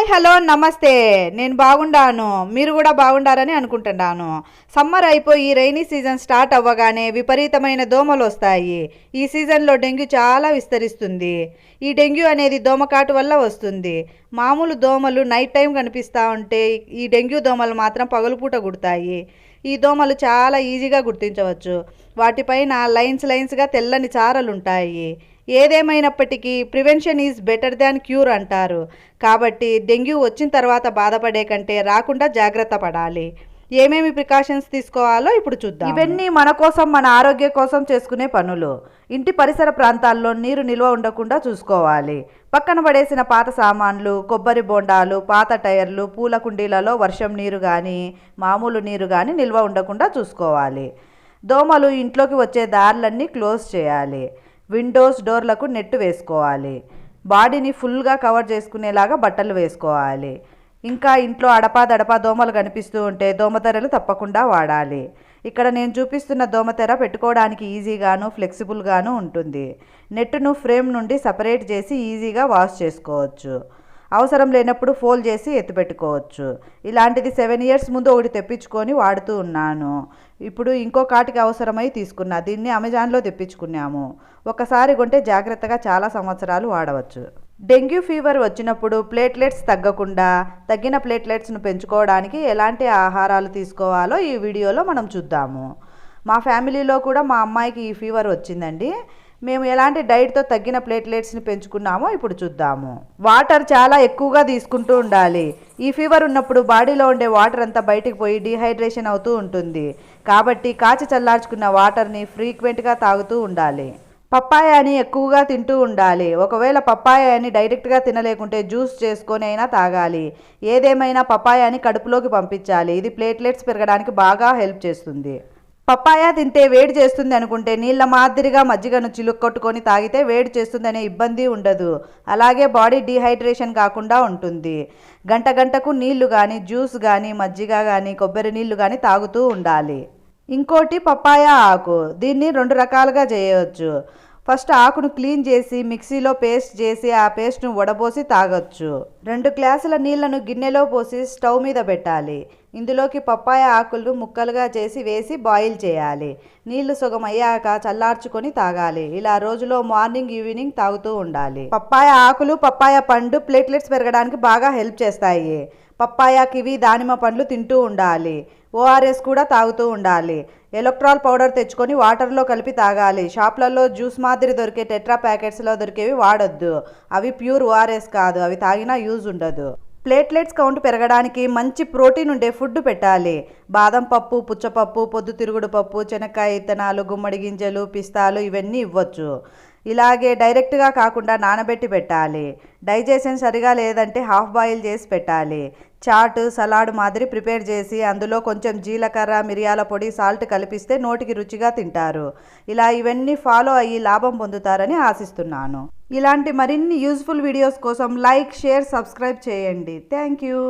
Hi hello నమస్తే. నేను బాగుండాను, మీరు కూడా బాగుండారని అనుకుంటున్నాను. సమ్మర్ అయిపోయి రైనీ సీజన్ స్టార్ట్ అవ్వగానే విపరీతమైన దోమలు వస్తాయి. ఈ సీజన్లో డెంగ్యూ చాలా విస్తరిస్తుంది. ఈ డెంగ్యూ అనేది దోమకాటు వల్ల వస్తుంది. మామూలు దోమలు నైట్ టైం కనిపిస్తూ ఉంటే ఈ డెంగ్యూ దోమలు మాత్రం పగలుపూట కుడతాయి. ఈ దోమలు చాలా ఈజీగా గుర్తించవచ్చు. వాటిపైన లైన్స్గా తెల్లని చారలు ఉంటాయి. ఏదేమైనప్పటికీ prevention is better than cure అంటారు. కాబట్టి డెంగ్యూ వచ్చిన తర్వాత బాధపడే కంటే రాకుండా జాగ్రత్త పడాలి. ఏమేమి ప్రికాషన్స్ తీసుకోవాలో ఇప్పుడు చూద్దాం. ఇవన్నీ మన కోసం, మన ఆరోగ్యం కోసం చేసుకునే పనులు. ఇంటి పరిసర ప్రాంతాల్లో నీరు నిల్వ ఉండకుండా చూసుకోవాలి. పక్కన పడేసిన పాత సామాన్లు, కొబ్బరి బోండాలు, పాత టైర్లు, పూల కుండీలలో వర్షం నీరు కానీ మామూలు నీరు కానీ నిల్వ ఉండకుండా చూసుకోవాలి. దోమలు ఇంట్లోకి వచ్చే దారులన్నీ క్లోజ్ చేయాలి. విండోస్, డోర్లకు నెట్ వేసుకోవాలి. బాడీని ఫుల్గా కవర్ చేసుకునేలాగా బట్టలు వేసుకోవాలి. ఇంకా ఇంట్లో అడపా దోమలు కనిపిస్తూ ఉంటే దోమతెరలు తప్పకుండా వాడాలి. ఇక్కడ నేను చూపిస్తున్న దోమతెర పెట్టుకోవడానికి ఈజీగాను ఫ్లెక్సిబుల్గాను ఉంటుంది. నెట్ను ఫ్రేమ్ నుండి సపరేట్ చేసి ఈజీగా వాష్ చేసుకోవచ్చు. అవసరం లేనప్పుడు ఫోల్డ్ చేసి ఎత్తిపెట్టుకోవచ్చు. ఇలాంటిది 7 years ముందు ఒకటి తెప్పించుకొని వాడుతూ ఉన్నాను. ఇప్పుడు ఇంకో కాటికి అవసరమై తీసుకున్నా. దీన్ని అమెజాన్లో తెప్పించుకున్నాము. ఒకసారి కొంటే జాగ్రత్తగా చాలా సంవత్సరాలు వాడవచ్చు. డెంగ్యూ ఫీవర్ వచ్చినప్పుడు ప్లేట్లెట్స్ తగ్గకుండా తగ్గిన ప్లేట్లెట్స్ను పెంచుకోవడానికి ఎలాంటి ఆహారాలు తీసుకోవాలో ఈ వీడియోలో మనం చూద్దాము. మా ఫ్యామిలీలో కూడా మా అమ్మాయికి ఈ ఫీవర్ వచ్చిందండి. మేము ఎలాంటి డైట్తో తగ్గిన ప్లేట్లెట్స్ని పెంచుకున్నామో ఇప్పుడు చూద్దాము. వాటర్ చాలా ఎక్కువగా తీసుకుంటూ ఉండాలి. ఈ ఫీవర్ ఉన్నప్పుడు బాడీలో ఉండే వాటర్ అంతా బయటికి పోయి డీహైడ్రేషన్ అవుతూ ఉంటుంది. కాబట్టి కాచి చల్లార్చుకున్న వాటర్ని ఫ్రీక్వెంట్గా తాగుతూ ఉండాలి. పప్పాయాని ఎక్కువగా తింటూ ఉండాలి. ఒకవేళ పప్పాయాని డైరెక్ట్గా తినలేకుంటే జ్యూస్ చేసుకొని అయినా తాగాలి. ఏదేమైనా పప్పాయాని కడుపులోకి పంపించాలి. ఇది ప్లేట్లెట్స్ పెరగడానికి బాగా హెల్ప్ చేస్తుంది. పప్పాయ తింటే వేడి చేస్తుంది అనుకుంటే నీళ్ళ మాదిరిగా మజ్జిగను చిలుక్కొట్టుకొని తాగితే వేడి చేస్తుందనే ఇబ్బంది ఉండదు. అలాగే బాడీ డీహైడ్రేషన్ కాకుండా ఉంటుంది. గంటకు నీళ్లు కానీ, జ్యూస్ కానీ, మజ్జిగ కానీ, కొబ్బరి నీళ్లు కానీ తాగుతూ ఉండాలి. ఇంకోటి పప్పాయ ఆకు. దీన్ని 2 రకాలుగా చేయవచ్చు. ఫస్ట్ ఆకును క్లీన్ చేసి మిక్సీలో పేస్ట్ చేసి ఆ పేస్ట్ను వడబోసి తాగొచ్చు. 2 గ్లాసుల నీళ్లను గిన్నెలో పోసి స్టవ్ మీద పెట్టాలి. ఇందులోకి పప్పాయ ఆకులు ముక్కలుగా చేసి వేసి బాయిల్ చేయాలి. నీళ్లు సగం అయ్యాక చల్లార్చుకొని తాగాలి. ఇలా రోజులో మార్నింగ్, ఈవినింగ్ తాగుతూ ఉండాలి. పప్పాయ ఆకులు, పప్పాయ పండు ప్లేట్లెట్స్ పెరగడానికి బాగా హెల్ప్ చేస్తాయి. పప్పాయ, కివి, దానిమ్మ పండ్లు తింటూ ఉండాలి. ORS కూడా తాగుతూ ఉండాలి. ఎలక్ట్రాల్ పౌడర్ తెచ్చుకొని వాటర్లో కలిపి తాగాలి. షాప్లలో జ్యూస్ మాదిరి దొరికే టెట్రా ప్యాకెట్స్లో దొరికేవి వాడొద్దు. అవి ప్యూర్ ORS కాదు. అవి తాగినా యూజ్ ఉండదు. ప్లేట్లెట్స్ కౌంట్ పెరగడానికి మంచి ప్రోటీన్ ఉండే ఫుడ్ పెట్టాలి. బాదం పప్పు, పుచ్చపప్పు, పొద్దుతిరుగుడు పప్పు, శనక్కాయ ఇత్తనాలు, గుమ్మడి గింజలు, పిస్తాలు ఇవన్నీ ఇవ్వచ్చు. ఇలాగే డైరెక్ట్గా కాకుండా నానబెట్టి పెట్టాలి. డైజెషన్ సరిగా లేదంటే హాఫ్ బాయిల్ చేసి పెట్టాలి. చాట్, సలాడ్ మాదిరి ప్రిపేర్ చేసి అందులో కొంచెం జీలకర్ర, మిరియాల పొడి, సాల్ట్ కలిపిస్తే నోటికి రుచిగా తింటారు. ఇలా ఇవన్నీ ఫాలో అయ్యి లాభం పొందుతారని ఆశిస్తున్నాను. ఇలాంటి మరిన్ని యూజ్ఫుల్ వీడియోస్ కోసం లైక్, షేర్, సబ్స్క్రైబ్ చేయండి. Thank you.